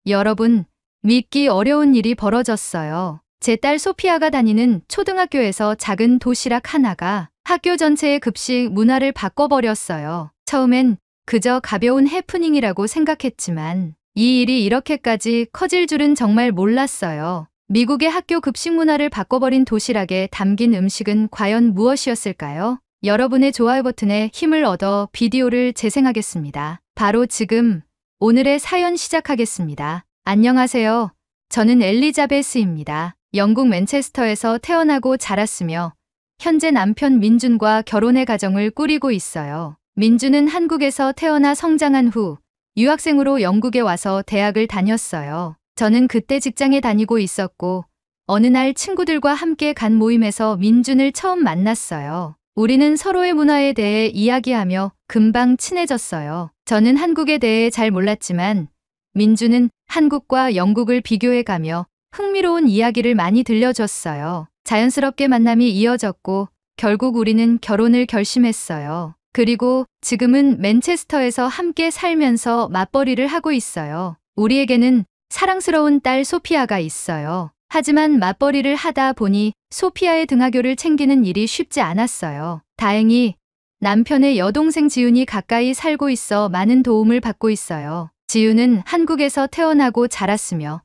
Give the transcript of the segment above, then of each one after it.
여러분, 믿기 어려운 일이 벌어졌어요. 제 딸 소피아가 다니는 초등학교에서 작은 도시락 하나가 학교 전체의 급식 문화를 바꿔버렸어요. 처음엔 그저 가벼운 해프닝이라고 생각했지만 이 일이 이렇게까지 커질 줄은 정말 몰랐어요. 미국의 학교 급식 문화를 바꿔버린 도시락에 담긴 음식은 과연 무엇이었을까요? 여러분의 좋아요 버튼에 힘을 얻어 비디오를 재생하겠습니다. 바로 지금 오늘의 사연 시작하겠습니다. 안녕하세요. 저는 엘리자베스입니다. 영국 맨체스터에서 태어나고 자랐으며 현재 남편 민준과 결혼의 가정을 꾸리고 있어요. 민준은 한국에서 태어나 성장한 후 유학생으로 영국에 와서 대학을 다녔어요. 저는 그때 직장에 다니고 있었고 어느 날 친구들과 함께 간 모임에서 민준을 처음 만났어요. 우리는 서로의 문화에 대해 이야기하며 금방 친해졌어요. 저는 한국에 대해 잘 몰랐지만 민준은 한국과 영국을 비교해가며 흥미로운 이야기를 많이 들려줬어요. 자연스럽게 만남이 이어졌고 결국 우리는 결혼을 결심했어요. 그리고 지금은 맨체스터에서 함께 살면서 맞벌이를 하고 있어요. 우리에게는 사랑스러운 딸 소피아가 있어요. 하지만 맞벌이를 하다 보니 소피아의 등하교를 챙기는 일이 쉽지 않았어요. 다행히 남편의 여동생 지윤이 가까이 살고 있어 많은 도움을 받고 있어요. 지윤은 한국에서 태어나고 자랐으며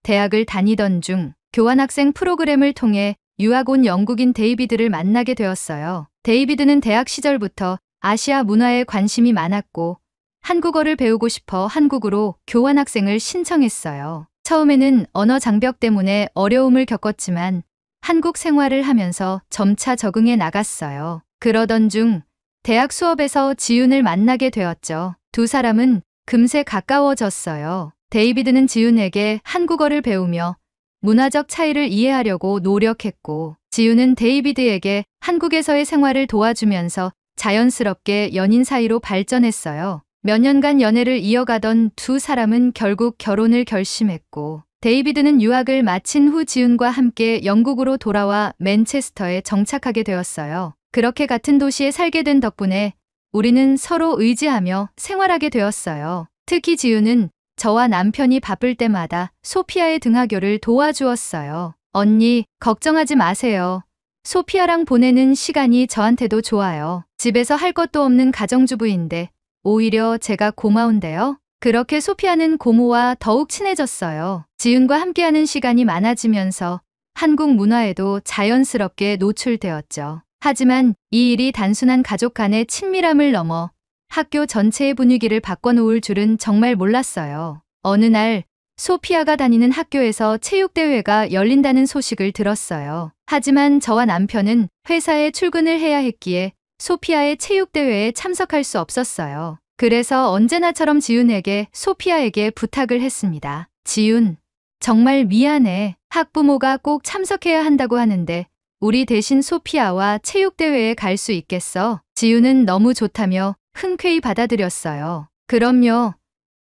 대학을 다니던 중 교환학생 프로그램을 통해 유학 온 영국인 데이비드를 만나게 되었어요. 데이비드는 대학 시절부터 아시아 문화에 관심이 많았고 한국어를 배우고 싶어 한국으로 교환학생을 신청했어요. 처음에는 언어 장벽 때문에 어려움을 겪었지만 한국 생활을 하면서 점차 적응해 나갔어요. 그러던 중 대학 수업에서 지윤을 만나게 되었죠. 두 사람은 금세 가까워졌어요. 데이비드는 지윤에게 한국어를 배우며 문화적 차이를 이해하려고 노력했고 지윤은 데이비드에게 한국에서의 생활을 도와주면서 자연스럽게 연인 사이로 발전했어요. 몇 년간 연애를 이어가던 두 사람은 결국 결혼을 결심했고 데이비드는 유학을 마친 후 지윤과 함께 영국으로 돌아와 맨체스터에 정착하게 되었어요. 그렇게 같은 도시에 살게 된 덕분에 우리는 서로 의지하며 생활하게 되었어요. 특히 지윤은 저와 남편이 바쁠 때마다 소피아의 등하교를 도와주었어요. 언니, 걱정하지 마세요. 소피아랑 보내는 시간이 저한테도 좋아요. 집에서 할 것도 없는 가정주부인데 오히려 제가 고마운데요. 그렇게 소피아는 고모와 더욱 친해졌어요. 지윤과 함께하는 시간이 많아지면서 한국 문화에도 자연스럽게 노출되었죠. 하지만 이 일이 단순한 가족 간의 친밀함을 넘어 학교 전체의 분위기를 바꿔놓을 줄은 정말 몰랐어요. 어느 날 소피아가 다니는 학교에서 체육대회가 열린다는 소식을 들었어요. 하지만 저와 남편은 회사에 출근을 해야 했기에 소피아의 체육대회에 참석할 수 없었어요. 그래서 언제나처럼 지윤에게 소피아에게 부탁을 했습니다. 지윤, 정말 미안해. 학부모가 꼭 참석해야 한다고 하는데 우리 대신 소피아와 체육대회에 갈 수 있겠어? 지윤은 너무 좋다며 흔쾌히 받아들였어요. 그럼요.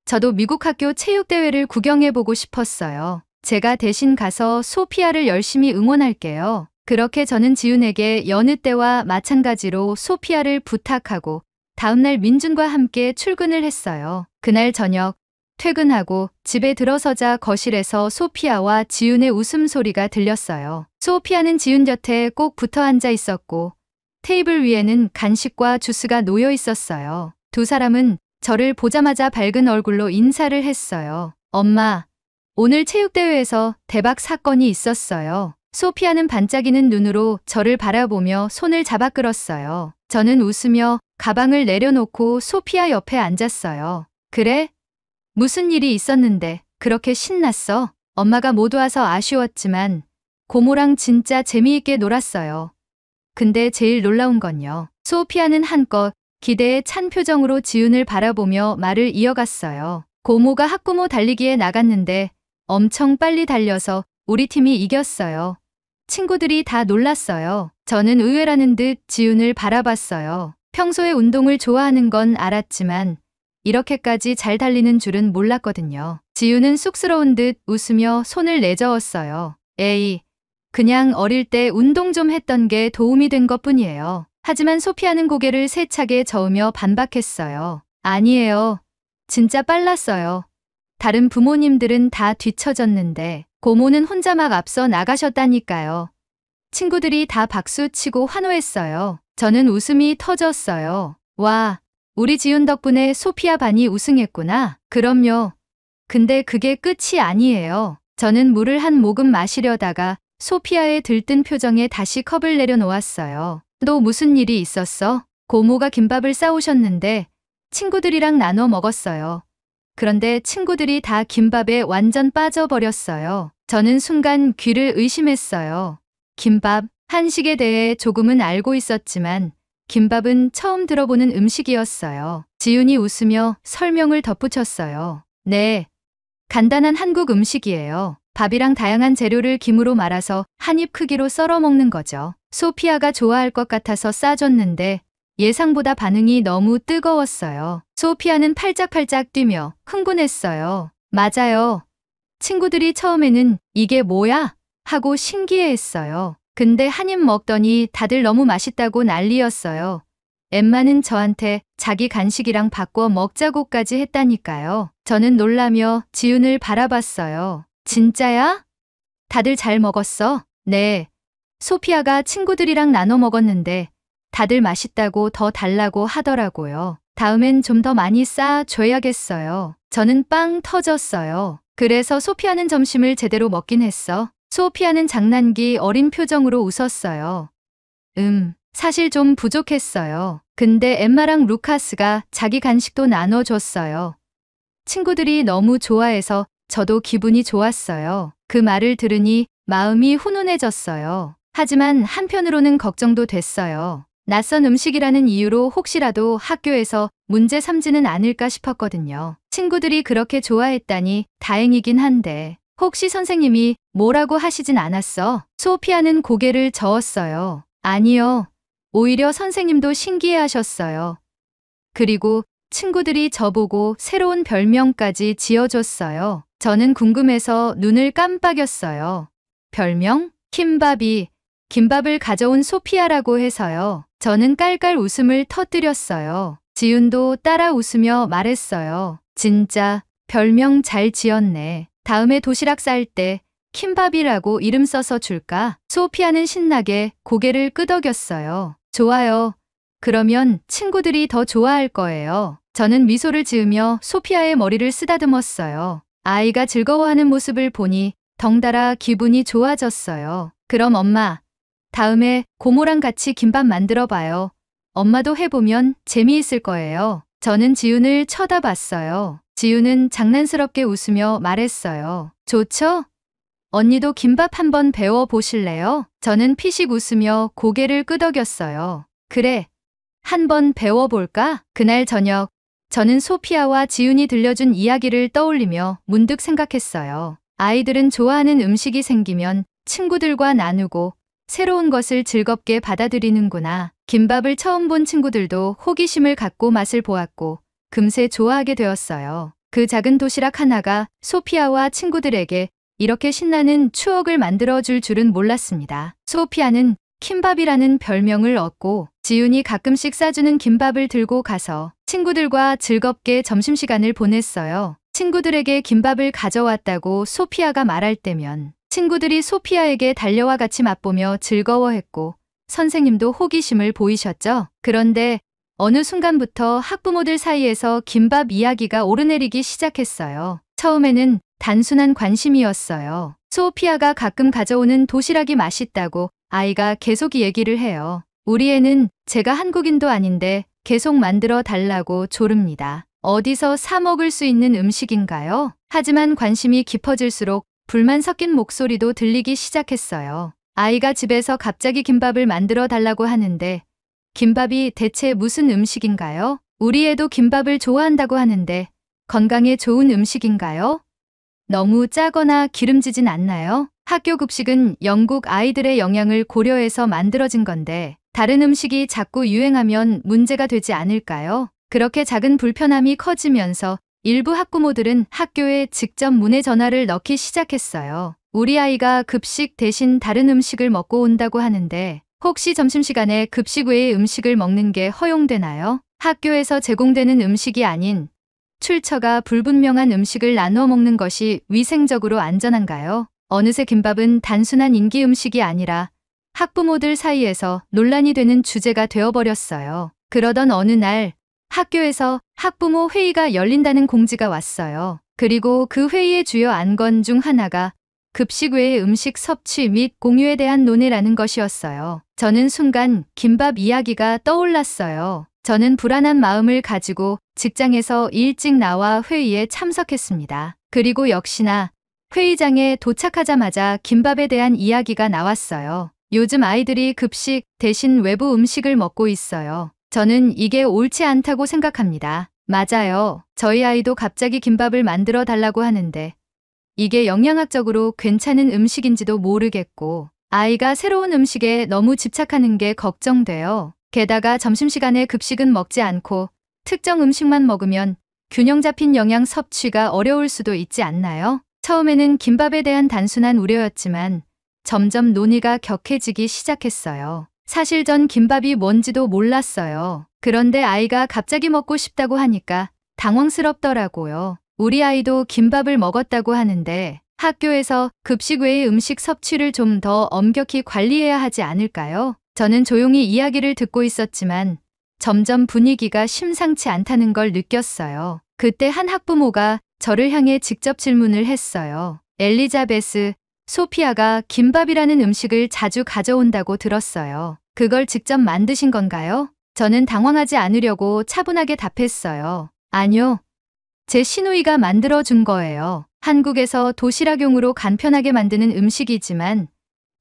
저도 미국 학교 체육대회를 구경해보고 싶었어요. 제가 대신 가서 소피아를 열심히 응원할게요. 그렇게 저는 지윤에게 여느 때와 마찬가지로 소피아를 부탁하고 다음날 민준과 함께 출근을 했어요. 그날 저녁 퇴근하고 집에 들어서자 거실에서 소피아와 지윤의 웃음소리가 들렸어요. 소피아는 지윤 곁에 꼭 붙어 앉아 있었고 테이블 위에는 간식과 주스가 놓여 있었어요. 두 사람은 저를 보자마자 밝은 얼굴로 인사를 했어요. 엄마, 오늘 체육대회에서 대박 사건이 있었어요. 소피아는 반짝이는 눈으로 저를 바라보며 손을 잡아 끌었어요. 저는 웃으며 가방을 내려놓고 소피아 옆에 앉았어요. 그래? 무슨 일이 있었는데 그렇게 신났어? 엄마가 못 와서 아쉬웠지만 고모랑 진짜 재미있게 놀았어요. 근데 제일 놀라운 건요. 소피아는 한껏 기대에 찬 표정으로 지윤을 바라보며 말을 이어갔어요. 고모가 학부모 달리기에 나갔는데 엄청 빨리 달려서 우리 팀이 이겼어요. 친구들이 다 놀랐어요. 저는 의외라는 듯 지윤을 바라봤어요. 평소에 운동을 좋아하는 건 알았지만 이렇게까지 잘 달리는 줄은 몰랐거든요. 지윤은 쑥스러운 듯 웃으며 손을 내저었어요. 에이, 그냥 어릴 때 운동 좀 했던 게 도움이 된 것뿐이에요. 하지만 소피아는 고개를 세차게 저으며 반박했어요. 아니에요. 진짜 빨랐어요. 다른 부모님들은 다 뒤처졌는데 고모는 혼자 막 앞서 나가셨다니까요. 친구들이 다 박수치고 환호했어요. 저는 웃음이 터졌어요. 와, 우리 지훈 덕분에 소피아 반이 우승했구나. 그럼요. 근데 그게 끝이 아니에요. 저는 물을 한 모금 마시려다가 소피아의 들뜬 표정에 다시 컵을 내려놓았어요. 또 무슨 일이 있었어? 고모가 김밥을 싸오셨는데 친구들이랑 나눠 먹었어요. 그런데 친구들이 다 김밥에 완전 빠져버렸어요. 저는 순간 귀를 의심했어요. 김밥, 한식에 대해 조금은 알고 있었지만 김밥은 처음 들어보는 음식이었어요. 지훈이 웃으며 설명을 덧붙였어요. 네, 간단한 한국 음식이에요. 밥이랑 다양한 재료를 김으로 말아서 한 입 크기로 썰어 먹는 거죠. 소피아가 좋아할 것 같아서 싸줬는데 예상보다 반응이 너무 뜨거웠어요. 소피아는 팔짝팔짝 뛰며 흥분했어요. 맞아요. 친구들이 처음에는 이게 뭐야? 하고 신기해했어요. 근데 한 입 먹더니 다들 너무 맛있다고 난리였어요. 엠마는 저한테 자기 간식이랑 바꿔 먹자고까지 했다니까요. 저는 놀라며 지훈을 바라봤어요. 진짜야? 다들 잘 먹었어? 네. 소피아가 친구들이랑 나눠 먹었는데 다들 맛있다고 더 달라고 하더라고요. 다음엔 좀 더 많이 싸줘야겠어요. 저는 빵 터졌어요. 그래서 소피아는 점심을 제대로 먹긴 했어. 소피아는 장난기 어린 표정으로 웃었어요. 사실 좀 부족했어요. 근데 엠마랑 루카스가 자기 간식도 나눠줬어요. 친구들이 너무 좋아해서 저도 기분이 좋았어요. 그 말을 들으니 마음이 훈훈해졌어요. 하지만 한편으로는 걱정도 됐어요. 낯선 음식이라는 이유로 혹시라도 학교에서 문제 삼지는 않을까 싶었거든요. 친구들이 그렇게 좋아했다니 다행이긴 한데 혹시 선생님이 뭐라고 하시진 않았어? 소피아는 고개를 저었어요. 아니요. 오히려 선생님도 신기해하셨어요. 그리고 친구들이 저보고 새로운 별명까지 지어줬어요. 저는 궁금해서 눈을 깜빡였어요. 별명? 김밥이 김밥을 가져온 소피아라고 해서요. 저는 깔깔 웃음을 터뜨렸어요. 지훈도 따라 웃으며 말했어요. 진짜 별명 잘 지었네. 다음에 도시락 쌀 때 킴밥이라고 이름 써서 줄까? 소피아는 신나게 고개를 끄덕였어요. 좋아요. 그러면 친구들이 더 좋아할 거예요. 저는 미소를 지으며 소피아의 머리를 쓰다듬었어요. 아이가 즐거워하는 모습을 보니 덩달아 기분이 좋아졌어요. 그럼 엄마, 다음에 고모랑 같이 김밥 만들어 봐요. 엄마도 해보면 재미있을 거예요. 저는 지훈을 쳐다봤어요. 지훈은 장난스럽게 웃으며 말했어요. 좋죠? 언니도 김밥 한번 배워 보실래요? 저는 피식 웃으며 고개를 끄덕였어요. 그래, 한번 배워볼까? 그날 저녁, 저는 소피아와 지훈이 들려준 이야기를 떠올리며 문득 생각했어요. 아이들은 좋아하는 음식이 생기면 친구들과 나누고 새로운 것을 즐겁게 받아들이는구나. 김밥을 처음 본 친구들도 호기심을 갖고 맛을 보았고 금세 좋아하게 되었어요. 그 작은 도시락 하나가 소피아와 친구들에게 이렇게 신나는 추억을 만들어줄 줄은 몰랐습니다. 소피아는 킴밥이라는 별명을 얻고 지훈이 가끔씩 싸주는 김밥을 들고 가서 친구들과 즐겁게 점심시간을 보냈어요. 친구들에게 김밥을 가져왔다고 소피아가 말할 때면 친구들이 소피아에게 달려와 같이 맛보며 즐거워했고 선생님도 호기심을 보이셨죠. 그런데 어느 순간부터 학부모들 사이에서 김밥 이야기가 오르내리기 시작했어요. 처음에는 단순한 관심이었어요. 소피아가 가끔 가져오는 도시락이 맛있다고 아이가 계속 얘기를 해요. 우리 애는 제가 한국인도 아닌데 계속 만들어 달라고 조릅니다. 어디서 사 먹을 수 있는 음식인가요? 하지만 관심이 깊어질수록 불만 섞인 목소리도 들리기 시작했어요. 아이가 집에서 갑자기 김밥을 만들어 달라고 하는데 김밥이 대체 무슨 음식인가요? 우리 애도 김밥을 좋아한다고 하는데 건강에 좋은 음식인가요? 너무 짜거나 기름지진 않나요? 학교 급식은 영국 아이들의 영양을 고려해서 만들어진 건데 다른 음식이 자꾸 유행하면 문제가 되지 않을까요? 그렇게 작은 불편함이 커지면서 일부 학부모들은 학교에 직접 문의 전화를 넣기 시작했어요. 우리 아이가 급식 대신 다른 음식을 먹고 온다고 하는데 혹시 점심시간에 급식 외의 음식을 먹는 게 허용되나요? 학교에서 제공되는 음식이 아닌 출처가 불분명한 음식을 나누어 먹는 것이 위생적으로 안전한가요? 어느새 김밥은 단순한 인기 음식이 아니라 학부모들 사이에서 논란이 되는 주제가 되어버렸어요. 그러던 어느 날 학교에서 학부모 회의가 열린다는 공지가 왔어요. 그리고 그 회의의 주요 안건 중 하나가 급식 외의 음식 섭취 및 공유에 대한 논의라는 것이었어요. 저는 순간 김밥 이야기가 떠올랐어요. 저는 불안한 마음을 가지고 직장에서 일찍 나와 회의에 참석했습니다. 그리고 역시나 회의장에 도착하자마자 김밥에 대한 이야기가 나왔어요. 요즘 아이들이 급식 대신 외부 음식을 먹고 있어요. 저는 이게 옳지 않다고 생각합니다. 맞아요. 저희 아이도 갑자기 김밥을 만들어 달라고 하는데 이게 영양학적으로 괜찮은 음식인지도 모르겠고 아이가 새로운 음식에 너무 집착하는 게 걱정돼요. 게다가 점심시간에 급식은 먹지 않고 특정 음식만 먹으면 균형 잡힌 영양 섭취가 어려울 수도 있지 않나요? 처음에는 김밥에 대한 단순한 우려였지만 점점 논의가 격해지기 시작했어요. 사실 전 김밥이 뭔지도 몰랐어요. 그런데 아이가 갑자기 먹고 싶다고 하니까 당황스럽더라고요. 우리 아이도 김밥을 먹었다고 하는데 학교에서 급식 외의 음식 섭취를 좀 더 엄격히 관리해야 하지 않을까요? 저는 조용히 이야기를 듣고 있었지만 점점 분위기가 심상치 않다는 걸 느꼈어요. 그때 한 학부모가 저를 향해 직접 질문을 했어요. 엘리자베스, 소피아가 김밥이라는 음식을 자주 가져온다고 들었어요. 그걸 직접 만드신 건가요? 저는 당황하지 않으려고 차분하게 답했어요. 아니요. 제 시누이가 만들어준 거예요. 한국에서 도시락용으로 간편하게 만드는 음식이지만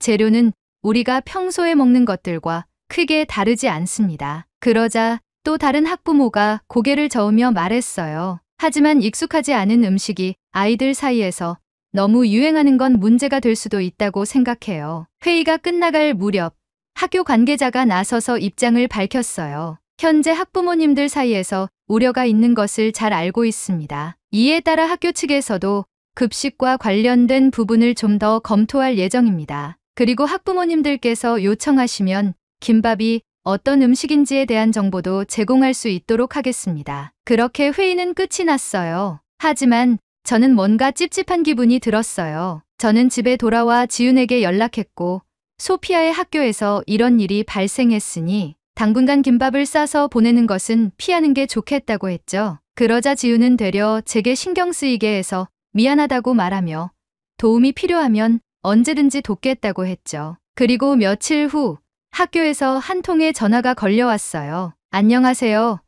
재료는 우리가 평소에 먹는 것들과 크게 다르지 않습니다. 그러자 또 다른 학부모가 고개를 저으며 말했어요. 하지만 익숙하지 않은 음식이 아이들 사이에서 너무 유행하는 건 문제가 될 수도 있다고 생각해요. 회의가 끝나갈 무렵 학교 관계자가 나서서 입장을 밝혔어요. 현재 학부모님들 사이에서 우려가 있는 것을 잘 알고 있습니다. 이에 따라 학교 측에서도 급식과 관련된 부분을 좀 더 검토할 예정입니다. 그리고 학부모님들께서 요청하시면 김밥이 어떤 음식인지에 대한 정보도 제공할 수 있도록 하겠습니다. 그렇게 회의는 끝이 났어요. 하지만 저는 뭔가 찝찝한 기분이 들었어요. 저는 집에 돌아와 지윤에게 연락했고 소피아의 학교에서 이런 일이 발생했으니 당분간 김밥을 싸서 보내는 것은 피하는 게 좋겠다고 했죠. 그러자 지윤은 되려 제게 신경 쓰이게 해서 미안하다고 말하며 도움이 필요하면 언제든지 돕겠다고 했죠. 그리고 며칠 후 학교에서 한 통의 전화가 걸려왔어요. 안녕하세요,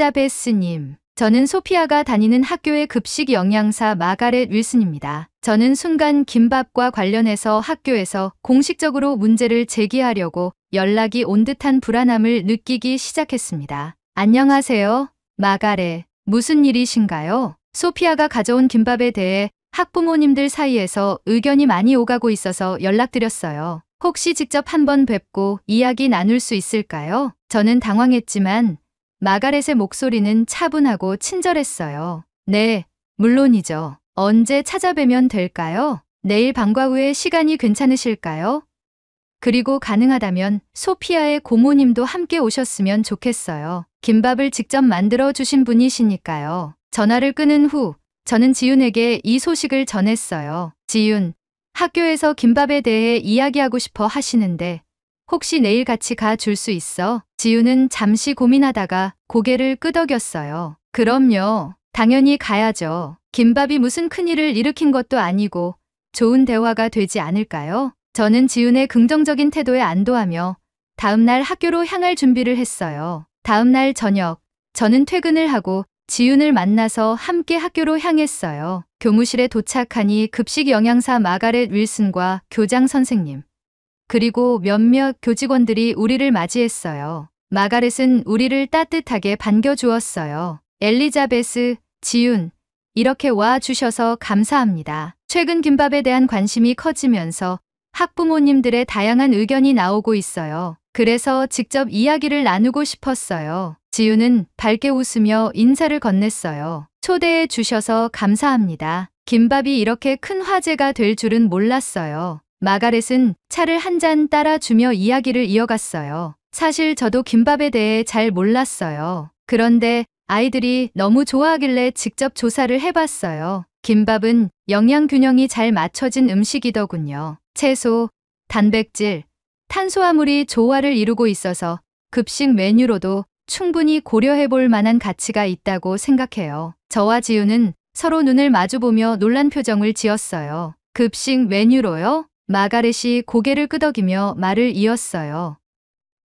엘리자베스님. 저는 소피아가 다니는 학교의 급식 영양사 마가렛 윌슨입니다. 저는 순간 김밥과 관련해서 학교에서 공식적으로 문제를 제기하려고 연락이 온 듯한 불안함을 느끼기 시작했습니다. 안녕하세요, 마가렛. 무슨 일이신가요? 소피아가 가져온 김밥에 대해 학부모님들 사이에서 의견이 많이 오가고 있어서 연락드렸어요. 혹시 직접 한번 뵙고 이야기 나눌 수 있을까요? 저는 당황했지만 마가렛의 목소리는 차분하고 친절했어요. 네, 물론이죠. 언제 찾아뵈면 될까요? 내일 방과 후에 시간이 괜찮으실까요? 그리고 가능하다면 소피아의 고모님도 함께 오셨으면 좋겠어요. 김밥을 직접 만들어 주신 분이시니까요. 전화를 끊은 후 저는 지윤에게 이 소식을 전했어요. 지윤, 학교에서 김밥에 대해 이야기하고 싶어 하시는데 혹시 내일 같이 가 줄 수 있어? 지윤은 잠시 고민하다가 고개를 끄덕였어요. 그럼요. 당연히 가야죠. 김밥이 무슨 큰일을 일으킨 것도 아니고 좋은 대화가 되지 않을까요? 저는 지윤의 긍정적인 태도에 안도하며 다음날 학교로 향할 준비를 했어요. 다음날 저녁, 저는 퇴근을 하고 지윤을 만나서 함께 학교로 향했어요. 교무실에 도착하니 급식 영양사 마가렛 윌슨과 교장 선생님, 그리고 몇몇 교직원들이 우리를 맞이했어요. 마가렛은 우리를 따뜻하게 반겨주었어요. 엘리자베스, 지윤, 이렇게 와 주셔서 감사합니다. 최근 김밥에 대한 관심이 커지면서 학부모님들의 다양한 의견이 나오고 있어요. 그래서 직접 이야기를 나누고 싶었어요. 지윤은 밝게 웃으며 인사를 건넸어요. 초대해 주셔서 감사합니다. 김밥이 이렇게 큰 화제가 될 줄은 몰랐어요. 마가렛은 차를 한 잔 따라주며 이야기를 이어갔어요. 사실 저도 김밥에 대해 잘 몰랐어요. 그런데 아이들이 너무 좋아하길래 직접 조사를 해봤어요. 김밥은 영양 균형이 잘 맞춰진 음식이더군요. 채소, 단백질, 탄수화물이 조화를 이루고 있어서 급식 메뉴로도 충분히 고려해 볼 만한 가치가 있다고 생각해요. 저와 지우는 서로 눈을 마주보며 놀란 표정을 지었어요. 급식 메뉴로요? 마가렛이 고개를 끄덕이며 말을 이었어요.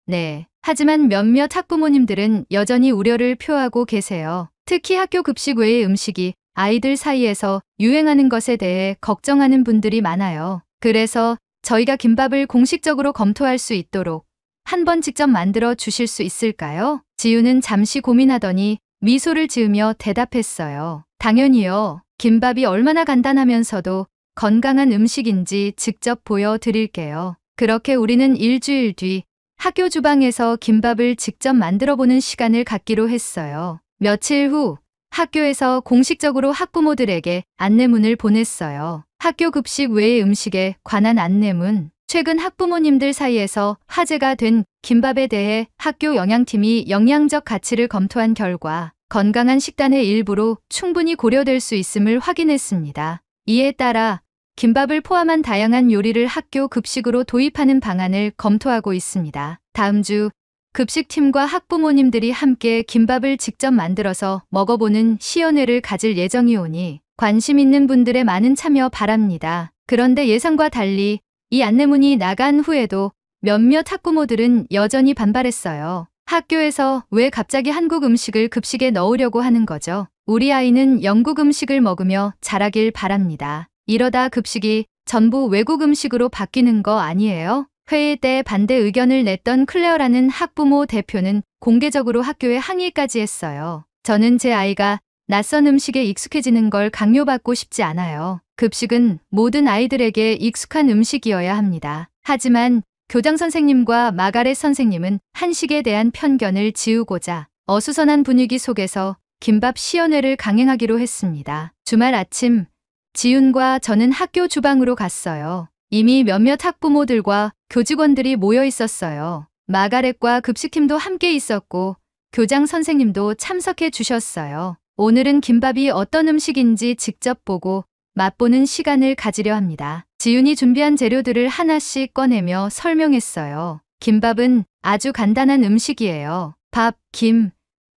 네. 하지만 몇몇 학부모님들은 여전히 우려를 표하고 계세요. 특히 학교 급식 외의 음식이 아이들 사이에서 유행하는 것에 대해 걱정하는 분들이 많아요. 그래서 저희가 김밥을 공식적으로 검토할 수 있도록 한번 직접 만들어 주실 수 있을까요? 지우는 잠시 고민하더니 미소를 지으며 대답했어요. 당연히요. 김밥이 얼마나 간단하면서도 건강한 음식인지 직접 보여드릴게요. 그렇게 우리는 일주일 뒤 학교 주방에서 김밥을 직접 만들어보는 시간을 갖기로 했어요. 며칠 후 학교에서 공식적으로 학부모들에게 안내문을 보냈어요. 학교 급식 외의 음식에 관한 안내문. 최근 학부모님들 사이에서 화제가 된 김밥에 대해 학교 영양팀이 영양적 가치를 검토한 결과 건강한 식단의 일부로 충분히 고려될 수 있음을 확인했습니다. 이에 따라 김밥을 포함한 다양한 요리를 학교 급식으로 도입하는 방안을 검토하고 있습니다. 다음 주 급식팀과 학부모님들이 함께 김밥을 직접 만들어서 먹어보는 시연회를 가질 예정이오니 관심 있는 분들의 많은 참여 바랍니다. 그런데 예상과 달리 이 안내문이 나간 후에도 몇몇 학부모들은 여전히 반발했어요. 학교에서 왜 갑자기 한국 음식을 급식에 넣으려고 하는 거죠? 우리 아이는 영국 음식을 먹으며 자라길 바랍니다. 이러다 급식이 전부 외국 음식으로 바뀌는 거 아니에요? 회의 때 반대 의견을 냈던 클레어라는 학부모 대표는 공개적으로 학교에 항의까지 했어요. 저는 제 아이가 낯선 음식에 익숙해지는 걸 강요받고 싶지 않아요. 급식은 모든 아이들에게 익숙한 음식이어야 합니다. 하지만 교장 선생님과 마가렛 선생님은 한식에 대한 편견을 지우고자 어수선한 분위기 속에서 김밥 시연회를 강행하기로 했습니다. 주말 아침 지훈과 저는 학교 주방으로 갔어요. 이미 몇몇 학부모들과 교직원들이 모여 있었어요. 마가렛과 급식팀도 함께 있었고 교장 선생님도 참석해 주셨어요. 오늘은 김밥이 어떤 음식인지 직접 보고 맛보는 시간을 가지려 합니다. 지훈이 준비한 재료들을 하나씩 꺼내며 설명했어요. 김밥은 아주 간단한 음식이에요. 밥, 김,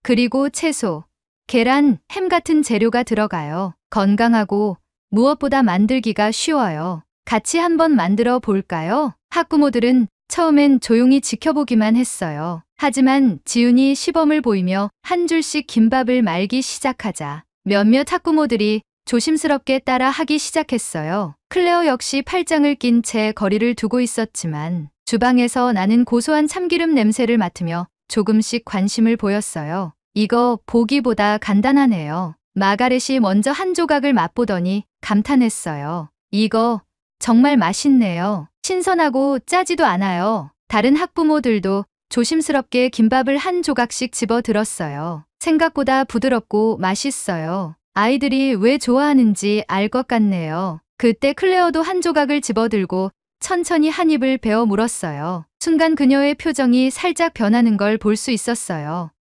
그리고 채소, 계란, 햄 같은 재료가 들어가요. 건강하고 무엇보다 만들기가 쉬워요. 같이 한번 만들어 볼까요? 학부모들은 처음엔 조용히 지켜보기만 했어요. 하지만 지훈이 시범을 보이며 한 줄씩 김밥을 말기 시작하자 몇몇 학부모들이 조심스럽게 따라 하기 시작했어요. 클레어 역시 팔짱을 낀 채 거리를 두고 있었지만 주방에서 나는 고소한 참기름 냄새를 맡으며 조금씩 관심을 보였어요. 이거 보기보다 간단하네요. 마가렛이 먼저 한 조각을 맛보더니 감탄했어요. 이거 정말 맛있네요. 신선하고 짜지도 않아요. 다른 학부모들도 조심스럽게 김밥을 한 조각씩 집어 들었어요. 생각보다 부드럽고 맛있어요. 아이들이 왜 좋아하는지 알 것 같네요. 그때 클레어도 한 조각을 집어들고 천천히 한 입을 베어 물었어요. 순간 그녀의 표정이 살짝 변하는 걸 볼 수 있었어요.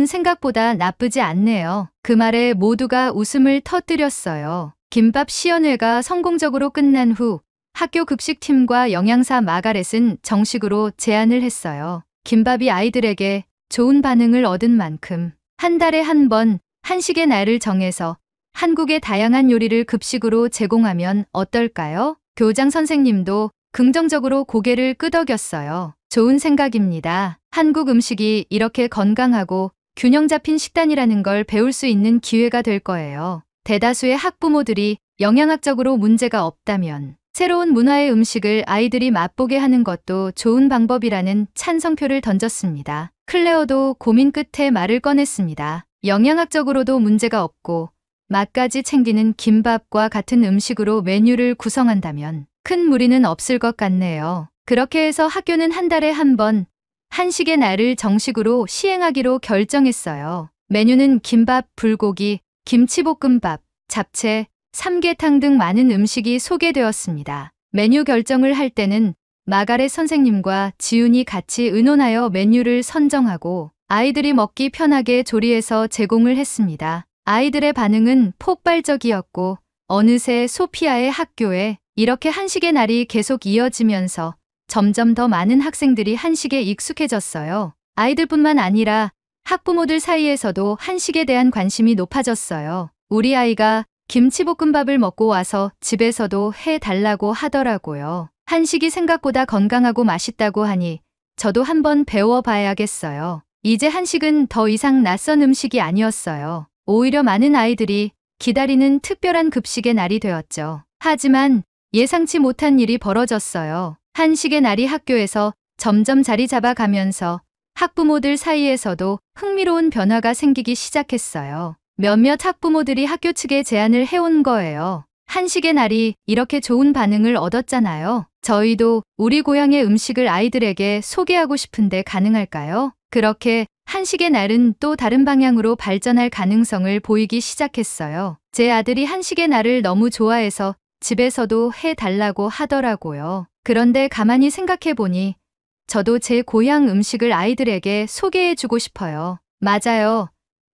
생각보다 나쁘지 않네요. 그 말에 모두가 웃음을 터뜨렸어요. 김밥 시연회가 성공적으로 끝난 후 학교 급식팀과 영양사 마가렛은 정식으로 제안을 했어요. 김밥이 아이들에게 좋은 반응을 얻은 만큼 한 달에 한 번 한식의 날을 정해서 한국의 다양한 요리를 급식으로 제공하면 어떨까요? 교장 선생님도 긍정적으로 고개를 끄덕였어요. 좋은 생각입니다. 한국 음식이 이렇게 건강하고 균형 잡힌 식단이라는 걸 배울 수 있는 기회가 될 거예요. 대다수의 학부모들이 영양학적으로 문제가 없다면 새로운 문화의 음식을 아이들이 맛보게 하는 것도 좋은 방법이라는 찬성표를 던졌습니다. 클레어도 고민 끝에 말을 꺼냈습니다. 영양학적으로도 문제가 없고 맛까지 챙기는 김밥과 같은 음식으로 메뉴를 구성한다면 큰 무리는 없을 것 같네요. 그렇게 해서 학교는 한 달에 한 번 한식의 날을 정식으로 시행하기로 결정했어요. 메뉴는 김밥, 불고기, 김치볶음밥, 잡채, 삼계탕 등 많은 음식이 소개되었습니다. 메뉴 결정을 할 때는 마가렛 선생님과 지훈이 같이 의논하여 메뉴를 선정하고 아이들이 먹기 편하게 조리해서 제공을 했습니다. 아이들의 반응은 폭발적이었고 어느새 소피아의 학교에 이렇게 한식의 날이 계속 이어지면서 점점 더 많은 학생들이 한식에 익숙해졌어요. 아이들뿐만 아니라 학부모들 사이에서도 한식에 대한 관심이 높아졌어요. 우리 아이가 김치볶음밥을 먹고 와서 집에서도 해달라고 하더라고요. 한식이 생각보다 건강하고 맛있다고 하니 저도 한번 배워봐야겠어요. 이제 한식은 더 이상 낯선 음식이 아니었어요. 오히려 많은 아이들이 기다리는 특별한 급식의 날이 되었죠. 하지만 예상치 못한 일이 벌어졌어요. 한식의 날이 학교에서 점점 자리 잡아가면서 학부모들 사이에서도 흥미로운 변화가 생기기 시작했어요. 몇몇 학부모들이 학교 측에 제안을 해온 거예요. 한식의 날이 이렇게 좋은 반응을 얻었잖아요. 저희도 우리 고향의 음식을 아이들에게 소개하고 싶은데 가능할까요? 그렇게 한식의 날은 또 다른 방향으로 발전할 가능성을 보이기 시작했어요. 제 아들이 한식의 날을 너무 좋아해서 집에서도 해달라고 하더라고요. 그런데 가만히 생각해보니 저도 제 고향 음식을 아이들에게 소개해주고 싶어요. 맞아요.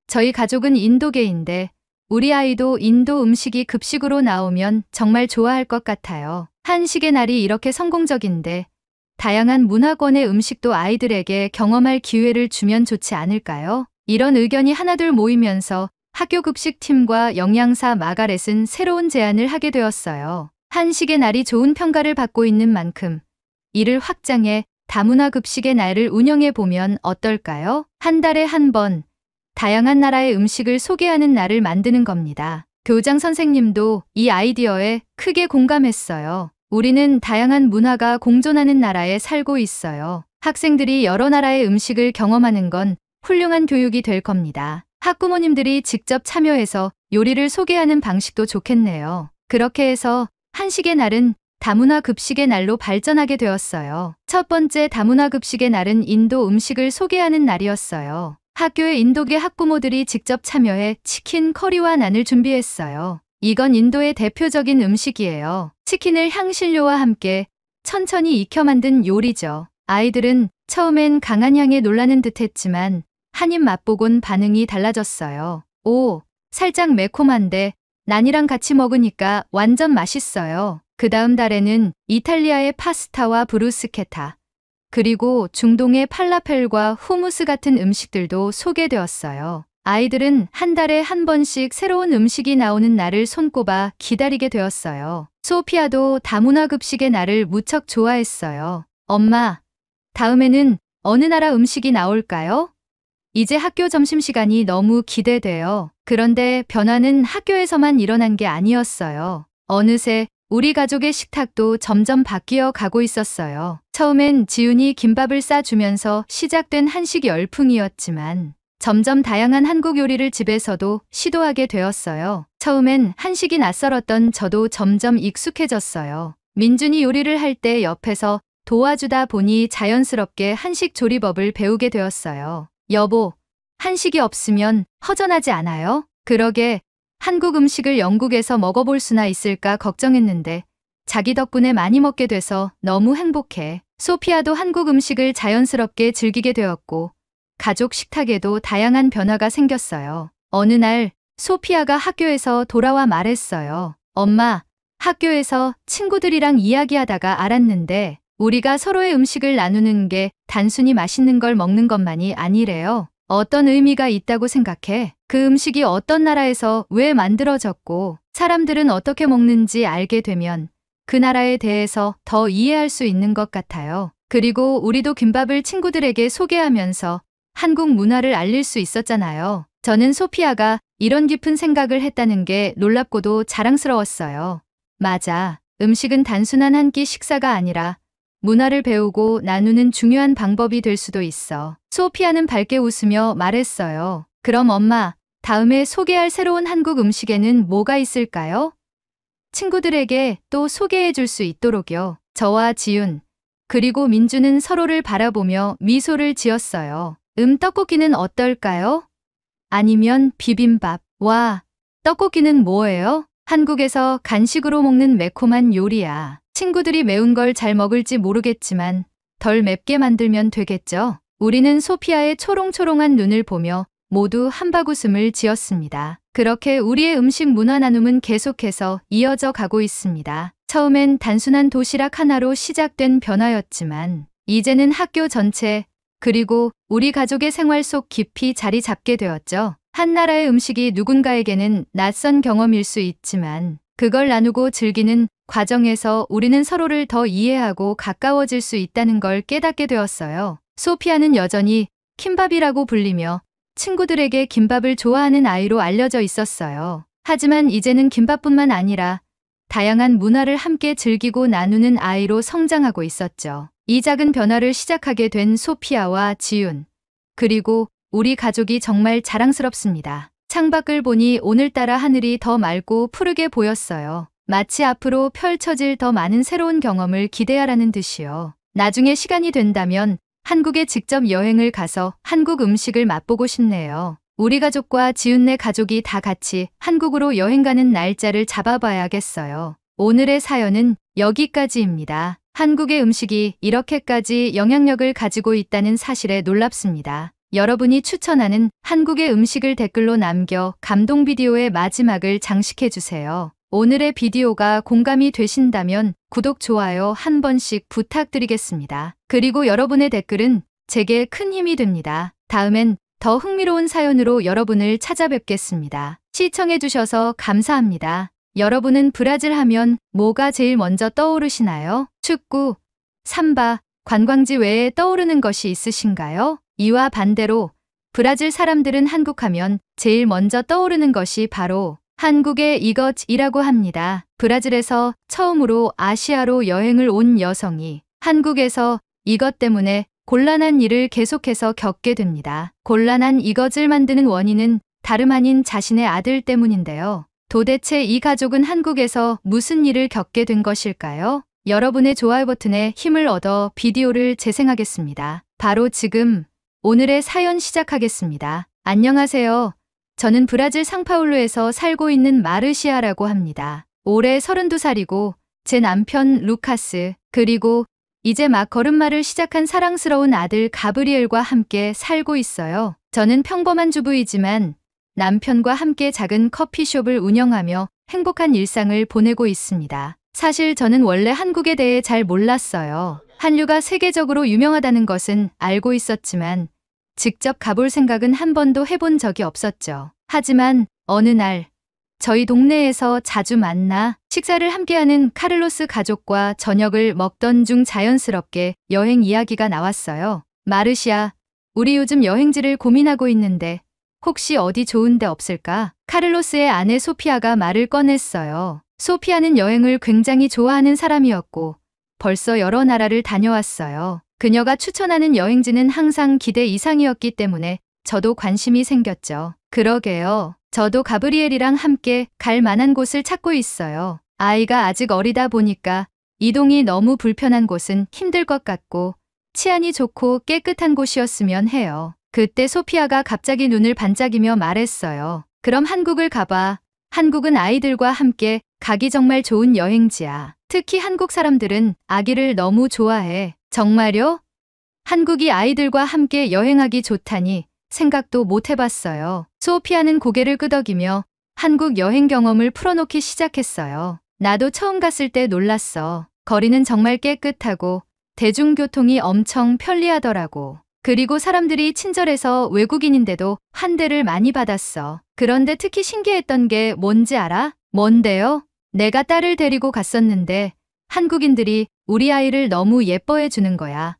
저희 가족은 인도계인데 우리 아이도 인도 음식이 급식으로 나오면 정말 좋아할 것 같아요. 한식의 날이 이렇게 성공적인데 다양한 문화권의 음식도 아이들에게 경험할 기회를 주면 좋지 않을까요? 이런 의견이 하나둘 모이면서 학교 급식팀과 영양사 마가렛은 새로운 제안을 하게 되었어요. 한식의 날이 좋은 평가를 받고 있는 만큼 이를 확장해 다문화 급식의 날을 운영해 보면 어떨까요? 한 달에 한 번 다양한 나라의 음식을 소개하는 날을 만드는 겁니다. 교장 선생님도 이 아이디어에 크게 공감했어요. 우리는 다양한 문화가 공존하는 나라에 살고 있어요. 학생들이 여러 나라의 음식을 경험하는 건 훌륭한 교육이 될 겁니다. 학부모님들이 직접 참여해서 요리를 소개하는 방식도 좋겠네요. 그렇게 해서 한식의 날은 다문화 급식의 날로 발전하게 되었어요. 첫 번째 다문화 급식의 날은 인도 음식을 소개하는 날이었어요. 학교의 인도계 학부모들이 직접 참여해 치킨 커리와 난을 준비했어요. 이건 인도의 대표적인 음식이에요. 치킨을 향신료와 함께 천천히 익혀 만든 요리죠. 아이들은 처음엔 강한 향에 놀라는 듯 했지만 한 입 맛보곤 반응이 달라졌어요. 오, 살짝 매콤한데 난이랑 같이 먹으니까 완전 맛있어요. 그 다음 달에는 이탈리아의 파스타와 브루스케타, 그리고 중동의 팔라펠과 후무스 같은 음식들도 소개되었어요. 아이들은 한 달에 한 번씩 새로운 음식이 나오는 날을 손꼽아 기다리게 되었어요. 소피아도 다문화 급식의 날을 무척 좋아했어요. 엄마, 다음에는 어느 나라 음식이 나올까요? 이제 학교 점심시간이 너무 기대돼요. 그런데 변화는 학교에서만 일어난 게 아니었어요. 어느새 우리 가족의 식탁도 점점 바뀌어 가고 있었어요. 처음엔 지훈이 김밥을 싸주면서 시작된 한식 열풍이었지만 점점 다양한 한국 요리를 집에서도 시도하게 되었어요. 처음엔 한식이 낯설었던 저도 점점 익숙해졌어요. 민준이 요리를 할 때 옆에서 도와주다 보니 자연스럽게 한식 조리법을 배우게 되었어요. 여보, 한식이 없으면 허전하지 않아요? 그러게 한국 음식을 영국에서 먹어볼 수나 있을까 걱정했는데 자기 덕분에 많이 먹게 돼서 너무 행복해. 소피아도 한국 음식을 자연스럽게 즐기게 되었고 가족 식탁에도 다양한 변화가 생겼어요. 어느 날 소피아가 학교에서 돌아와 말했어요. 엄마, 학교에서 친구들이랑 이야기하다가 알았는데 우리가 서로의 음식을 나누는 게 단순히 맛있는 걸 먹는 것만이 아니래요. 어떤 의미가 있다고 생각해? 그 음식이 어떤 나라에서 왜 만들어졌고 사람들은 어떻게 먹는지 알게 되면 그 나라에 대해서 더 이해할 수 있는 것 같아요. 그리고 우리도 김밥을 친구들에게 소개하면서 한국 문화를 알릴 수 있었잖아요. 저는 소피아가 이런 깊은 생각을 했다는 게 놀랍고도 자랑스러웠어요. 맞아. 음식은 단순한 한 끼 식사가 아니라 문화를 배우고 나누는 중요한 방법이 될 수도 있어. 소피아는 밝게 웃으며 말했어요. 그럼 엄마, 다음에 소개할 새로운 한국 음식에는 뭐가 있을까요? 친구들에게 또 소개해 줄 수 있도록요. 저와 지윤, 그리고 민주는 서로를 바라보며 미소를 지었어요. 떡볶이는 어떨까요? 아니면 비빔밥. 와, 떡볶이는 뭐예요? 한국에서 간식으로 먹는 매콤한 요리야. 친구들이 매운 걸 잘 먹을지 모르겠지만 덜 맵게 만들면 되겠죠? 우리는 소피아의 초롱초롱한 눈을 보며 모두 한바구음을 지었습니다. 그렇게 우리의 음식 문화 나눔은 계속해서 이어져 가고 있습니다. 처음엔 단순한 도시락 하나로 시작된 변화였지만 이제는 학교 전체 그리고 우리 가족의 생활 속 깊이 자리 잡게 되었죠. 한 나라의 음식이 누군가에게는 낯선 경험일 수 있지만 그걸 나누고 즐기는 과정에서 우리는 서로를 더 이해하고 가까워질 수 있다는 걸 깨닫게 되었어요. 소피아는 여전히 킴밥이라고 불리며 친구들에게 김밥을 좋아하는 아이로 알려져 있었어요. 하지만 이제는 김밥뿐만 아니라 다양한 문화를 함께 즐기고 나누는 아이로 성장하고 있었죠. 이 작은 변화를 시작하게 된 소피아와 지윤, 그리고 우리 가족이 정말 자랑스럽습니다. 창밖을 보니 오늘따라 하늘이 더 맑고 푸르게 보였어요. 마치 앞으로 펼쳐질 더 많은 새로운 경험을 기대하라는 듯이요. 나중에 시간이 된다면 한국에 직접 여행을 가서 한국 음식을 맛보고 싶네요. 우리 가족과 지윤네 가족이 다 같이 한국으로 여행 가는 날짜를 잡아봐야겠어요. 오늘의 사연은 여기까지입니다. 한국의 음식이 이렇게까지 영향력을 가지고 있다는 사실에 놀랍습니다. 여러분이 추천하는 한국의 음식을 댓글로 남겨 감동 비디오의 마지막을 장식해주세요. 오늘의 비디오가 공감이 되신다면 구독, 좋아요 한 번씩 부탁드리겠습니다. 그리고 여러분의 댓글은 제게 큰 힘이 됩니다. 다음엔 더 흥미로운 사연으로 여러분을 찾아뵙겠습니다. 시청해주셔서 감사합니다. 여러분은 브라질 하면 뭐가 제일 먼저 떠오르시나요? 축구, 삼바, 관광지 외에 떠오르는 것이 있으신가요? 이와 반대로 브라질 사람들은 한국하면 제일 먼저 떠오르는 것이 바로 한국의 이것이라고 합니다. 브라질에서 처음으로 아시아로 여행을 온 여성이 한국에서 이것 때문에 곤란한 일을 계속해서 겪게 됩니다. 곤란한 이것을 만드는 원인은 다름 아닌 자신의 아들 때문인데요. 도대체 이 가족은 한국에서 무슨 일을 겪게 된 것일까요? 여러분의 좋아요 버튼에 힘을 얻어 비디오를 재생하겠습니다. 바로 지금 오늘의 사연 시작하겠습니다. 안녕하세요. 저는 브라질 상파울루에서 살고 있는 마르시아라고 합니다. 올해 32살이고 제 남편 루카스, 그리고 이제 막 걸음마를 시작한 사랑스러운 아들 가브리엘과 함께 살고 있어요. 저는 평범한 주부이지만 남편과 함께 작은 커피숍을 운영하며 행복한 일상을 보내고 있습니다. 사실 저는 원래 한국에 대해 잘 몰랐어요. 한류가 세계적으로 유명하다는 것은 알고 있었지만 직접 가볼 생각은 한 번도 해본 적이 없었죠. 하지만 어느 날 저희 동네에서 자주 만나 식사를 함께하는 카를로스 가족과 저녁을 먹던 중 자연스럽게 여행 이야기가 나왔어요. 마르시아, 우리 요즘 여행지를 고민하고 있는데 혹시 어디 좋은 데 없을까? 카를로스의 아내 소피아가 말을 꺼냈어요. 소피아는 여행을 굉장히 좋아하는 사람이었고 벌써 여러 나라를 다녀왔어요. 그녀가 추천하는 여행지는 항상 기대 이상이었기 때문에 저도 관심이 생겼죠. 그러게요. 저도 가브리엘이랑 함께 갈 만한 곳을 찾고 있어요. 아이가 아직 어리다 보니까 이동이 너무 불편한 곳은 힘들 것 같고 치안이 좋고 깨끗한 곳이었으면 해요. 그때 소피아가 갑자기 눈을 반짝이며 말했어요. 그럼 한국을 가봐. 한국은 아이들과 함께 가기 정말 좋은 여행지야. 특히 한국 사람들은 아기를 너무 좋아해. 정말요? 한국이 아이들과 함께 여행하기 좋다니 생각도 못 해봤어요. 소피아는 고개를 끄덕이며 한국 여행 경험을 풀어놓기 시작했어요. 나도 처음 갔을 때 놀랐어. 거리는 정말 깨끗하고 대중교통이 엄청 편리하더라고. 그리고 사람들이 친절해서 외국인인데도 환대를 많이 받았어. 그런데 특히 신기했던 게 뭔지 알아? 뭔데요? 내가 딸을 데리고 갔었는데 한국인들이 우리 아이를 너무 예뻐해 주는 거야.